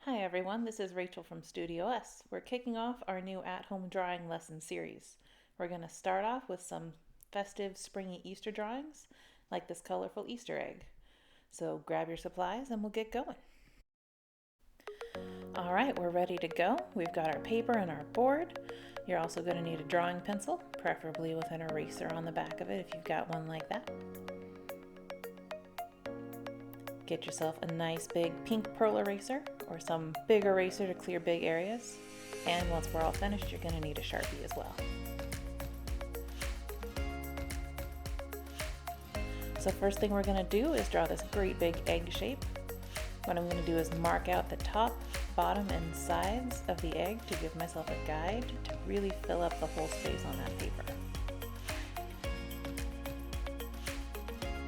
Hi everyone, this is Rachel from StudioUs. We're kicking off our new at-home drawing lesson series. We're going to start off with some festive springy Easter drawings, like this colorful Easter egg. So grab your supplies and we'll get going. Alright, we're ready to go. We've got our paper and our board. You're also going to need a drawing pencil, preferably with an eraser on the back of it if you've got one like that. Get yourself a nice big pink pearl eraser or some big eraser to clear big areas. And once we're all finished, you're going to need a Sharpie as well. So first thing we're going to do is draw this great big egg shape. What I'm going to do is mark out the top, bottom, and sides of the egg to give myself a guide to really fill up the whole space on that paper.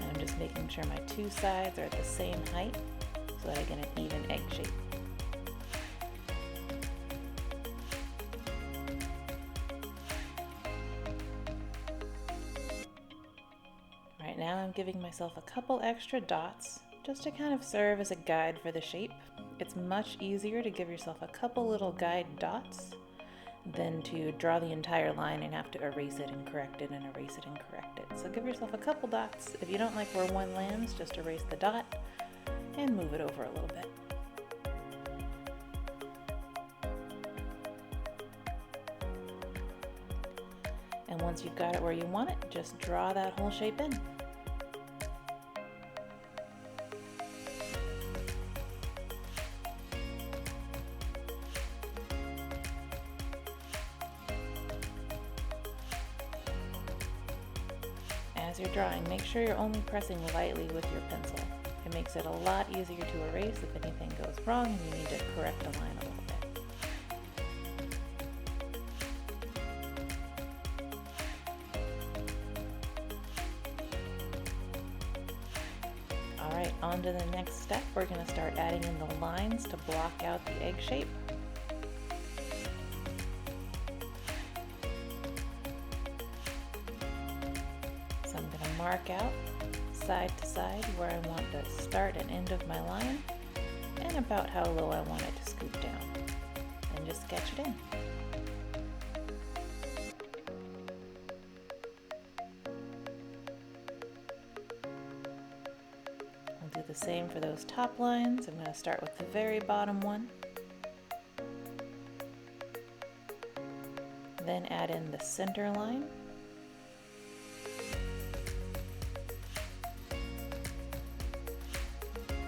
I'm just making sure my two sides are at the same height so that I get an even egg shape. Right now I'm giving myself a couple extra dots just to kind of serve as a guide for the shape. It's much easier to give yourself a couple little guide dots than to draw the entire line and have to erase it and correct it and erase it and correct it. So give yourself a couple dots. If you don't like where one lands, just erase the dot and move it over a little bit. And once you've got it where you want it, just draw that whole shape in. As you're drawing, make sure you're only pressing lightly with your pencil. It makes it a lot easier to erase if anything goes wrong and you need to correct a line a little bit. Alright, on to the next step. We're going to start adding in the lines to block out the egg shape. I'm going to mark out side to side where I want the start and end of my line and about how low I want it to scoop down, and just sketch it in. I'll do the same for those top lines. I'm going to start with the very bottom one, then add in the center line.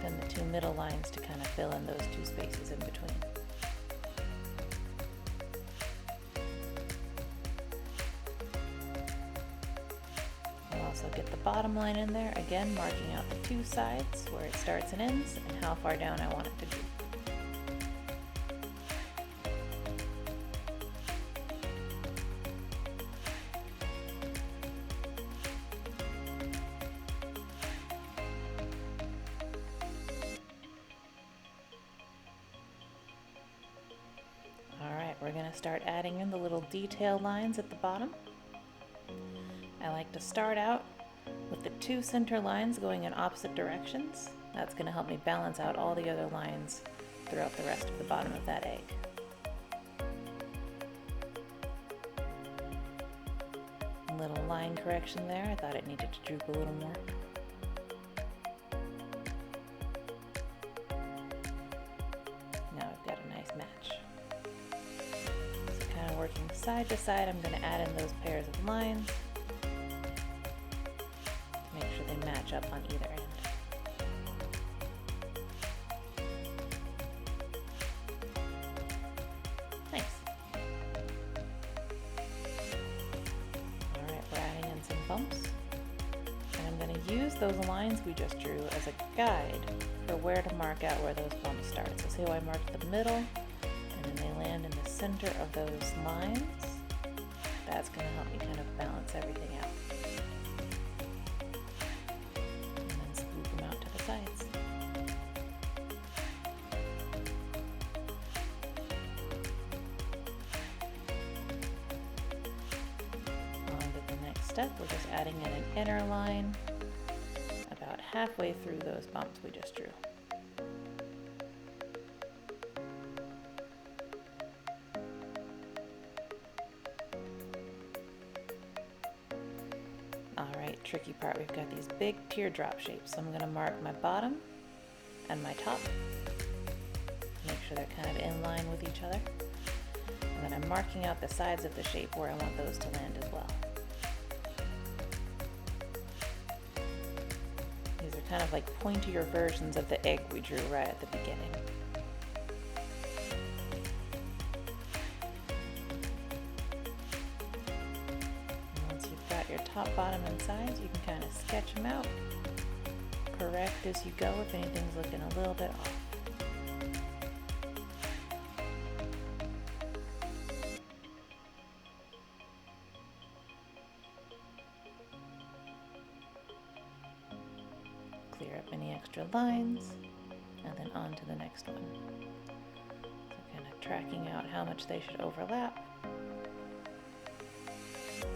And the two middle lines to kind of fill in those two spaces in between. I'll also get the bottom line in there, again marking out the two sides where it starts and ends and how far down I want it to be. We're going to start adding in the little detail lines at the bottom. I like to start out with the two center lines going in opposite directions. That's going to help me balance out all the other lines throughout the rest of the bottom of that egg. A little line correction there. I thought it needed to droop a little more. Now I've got a nice match. Working side to side, I'm going to add in those pairs of lines to make sure they match up on either end. Nice. Alright, we're adding in some bumps. And I'm going to use those lines we just drew as a guide for where to mark out where those bumps start. So see how I marked the middle? And then they land in the center of those lines. That's going to help me kind of balance everything out. And then scoop them out to the sides. On to the next step, we're just adding in an inner line about halfway through those bumps we just drew. tricky part. We've got these big teardrop shapes. So I'm going to mark my bottom and my top. Make sure they're kind of in line with each other. And then I'm marking out the sides of the shape where I want those to land as well. These are kind of like pointier versions of the egg we drew right at the beginning. And once you've got your top, bottom, and sides, you can kind of sketch them out. Correct as you go if anything's looking a little bit off. Clear up any extra lines, and then on to the next one. So kind of tracking out how much they should overlap. I'm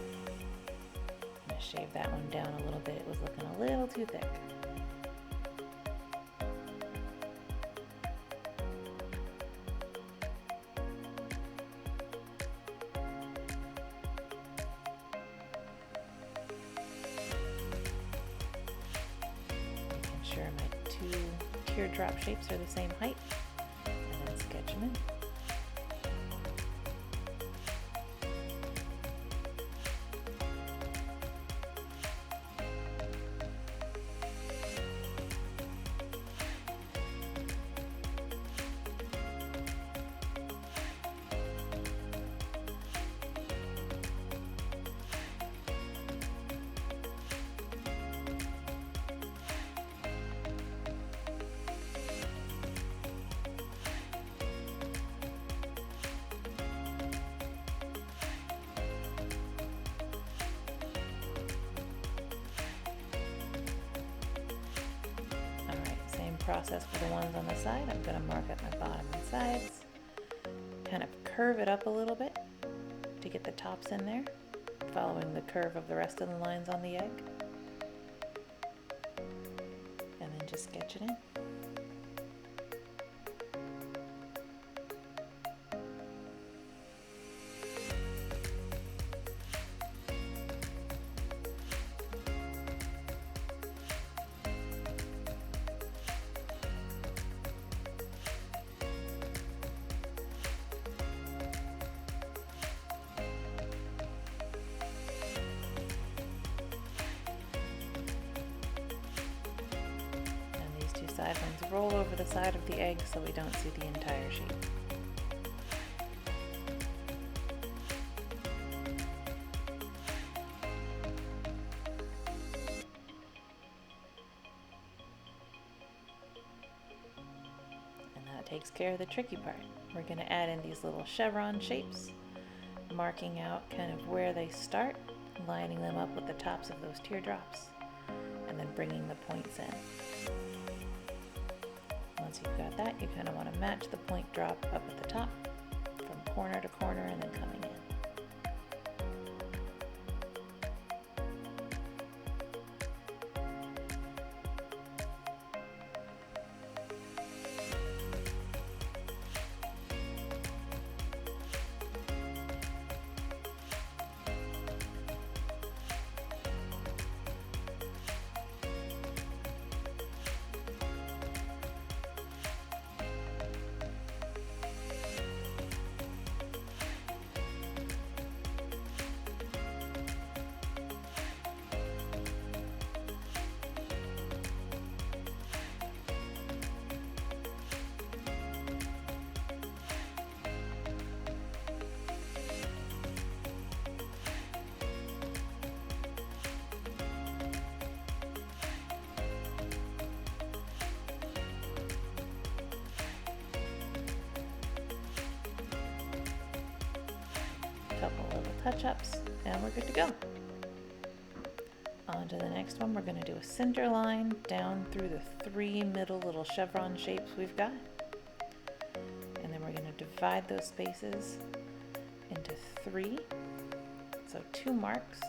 going to shave that one down a little bit. It was looking a little too thick. Sure my two teardrop shapes are the same height, and then sketch them in. Process for the ones on the side. I'm going to mark up my bottom and sides, kind of curve it up a little bit to get the tops in there, following the curve of the rest of the lines on the egg, and then just sketch it in. Side ones roll over the side of the egg so we don't see the entire shape. And that takes care of the tricky part. We're going to add in these little chevron shapes, marking out kind of where they start, lining them up with the tops of those teardrops, and then bringing the points in. Once you've got that, you kind of want to match the point drop up at the top from corner to corner and then coming in. Couple little touch-ups, and we're good to go. On to the next one. We're going to do a center line down through the three middle little chevron shapes we've got, and then we're going to divide those spaces into three, so 2 marks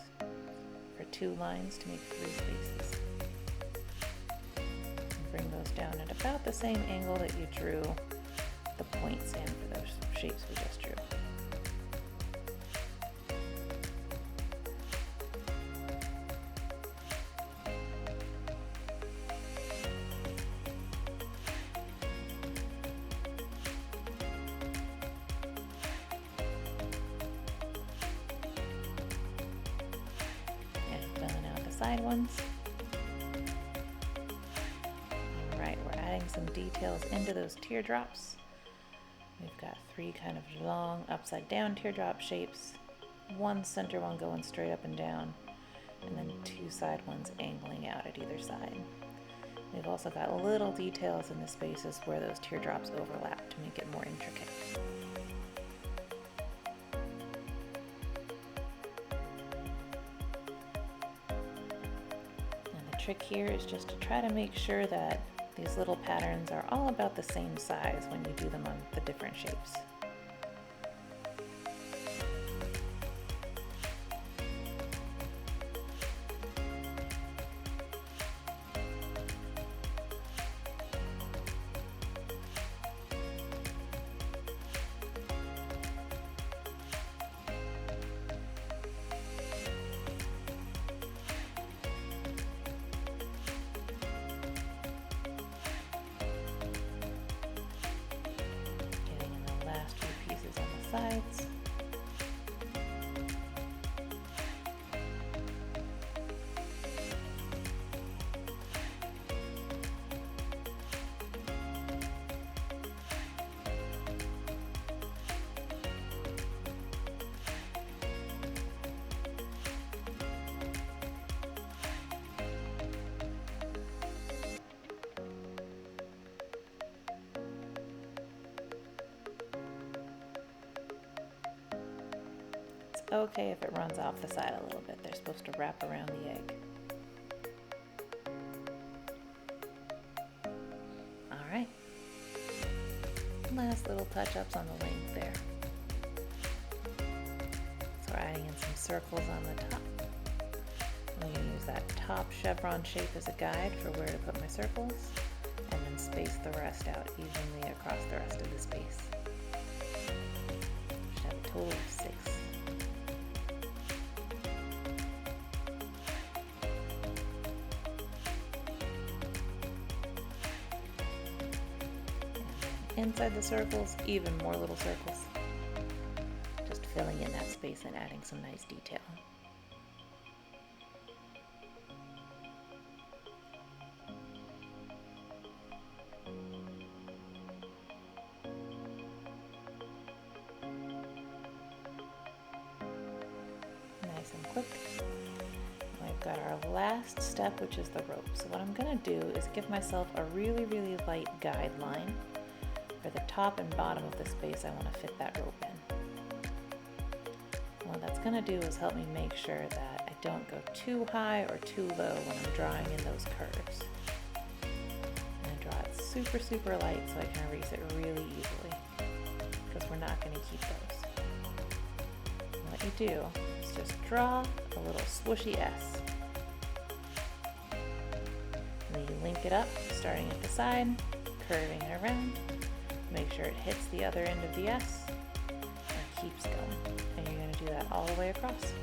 for 2 lines to make 3 spaces. And bring those down at about the same angle that you drew the points in for those shapes we just drew. side ones. All right, we're adding some details into those teardrops. We've got 3 kind of long upside down teardrop shapes, 1 center one going straight up and down, and then 2 side ones angling out at either side. We've also got little details in the spaces where those teardrops overlap to make it more intricate. And the trick here is just to try to make sure that these little patterns are all about the same size when you do them on the different shapes. Sides. Okay if it runs off the side a little bit. They're supposed to wrap around the egg. All right. Last little touch-ups on the length there. So we're adding in some circles on the top. I'm going to use that top chevron shape as a guide for where to put my circles, and then space the rest out evenly across the rest of the space. Should have a total of 6. Inside the circles, even more little circles. Just filling in that space and adding some nice detail. Nice and quick. We've got our last step, which is the rope. So what I'm going to do is give myself a really, really light guideline. For the top and bottom of the space I want to fit that rope in. And what that's going to do is help me make sure that I don't go too high or too low when I'm drawing in those curves. And I draw it super, super light so I can erase it really easily, because we're not going to keep those. And what you do is just draw a little swooshy S. And then you link it up, starting at the side, curving it around. Make sure it hits the other end of the S and keeps going. And you're going to do that all the way across.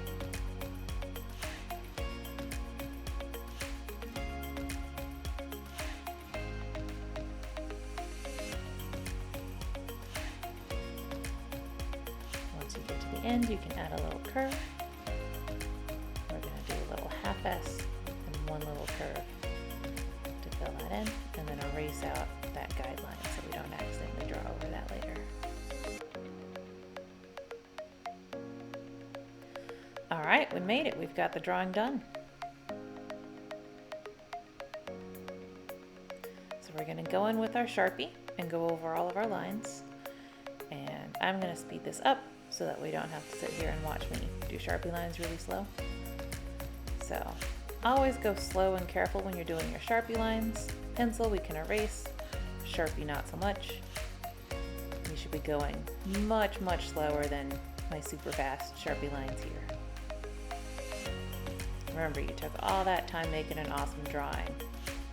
Once you get to the end, you can add a little curve. We're going to do a little half S and one little curve to fill that in, and then erase out that guideline so we don't accidentally draw over that later. All right, we made it. We've got the drawing done. So we're going to go in with our Sharpie and go over all of our lines. And I'm going to speed this up so that we don't have to sit here and watch me do Sharpie lines really slow. So always go slow and careful when you're doing your Sharpie lines. Pencil we can erase. Sharpie not so much. You should be going much, much slower than my super fast Sharpie lines here. Remember, you took all that time making an awesome drawing.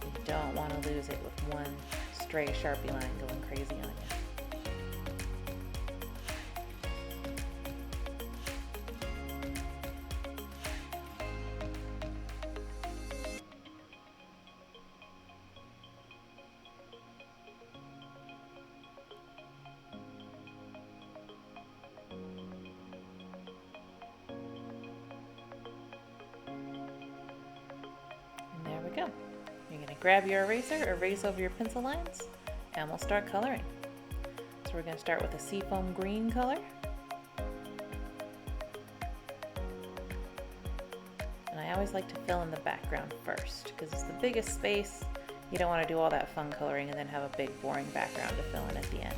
You don't want to lose it with one stray Sharpie line going crazy on you. go. You're going to grab your eraser, erase over your pencil lines, and we'll start coloring. So we're going to start with a seafoam green color. And I always like to fill in the background first because it's the biggest space. You don't want to do all that fun coloring and then have a big boring background to fill in at the end.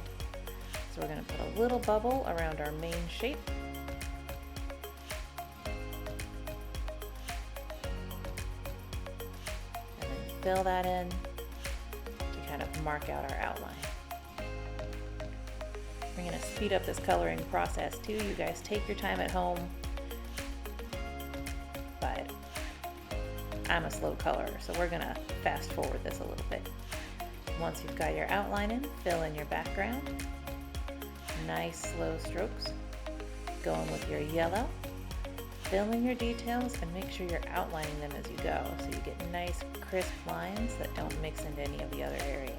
So we're going to put a little bubble around our main shape. And then fill that in to kind of mark out our outline. We're going to speed up this coloring process too. You guys take your time at home, but I'm a slow colorer, so we're going to fast forward this a little bit. Once you've got your outline in, fill in your background. Nice slow strokes. Going with your yellow. Fill in your details and make sure you're outlining them as you go so you get nice crisp lines that don't mix into any of the other areas.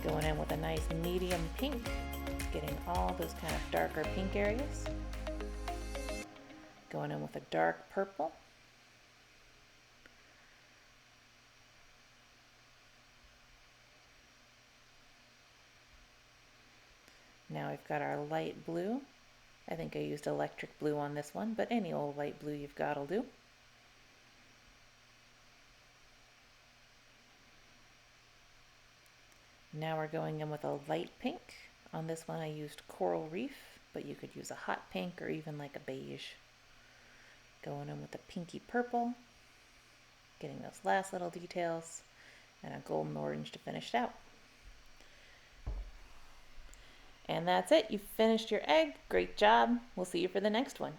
Going in with a nice medium pink, getting all those kind of darker pink areas. Going in with a dark purple. Now we've got our light blue. I think I used electric blue on this one, but any old light blue you've got will do. Now we're going in with a light pink. On this one I used coral reef, but you could use a hot pink or even like a beige. Going in with a pinky purple, getting those last little details, and a golden orange to finish it out. And that's it. You've finished your egg. Great job. We'll see you for the next one.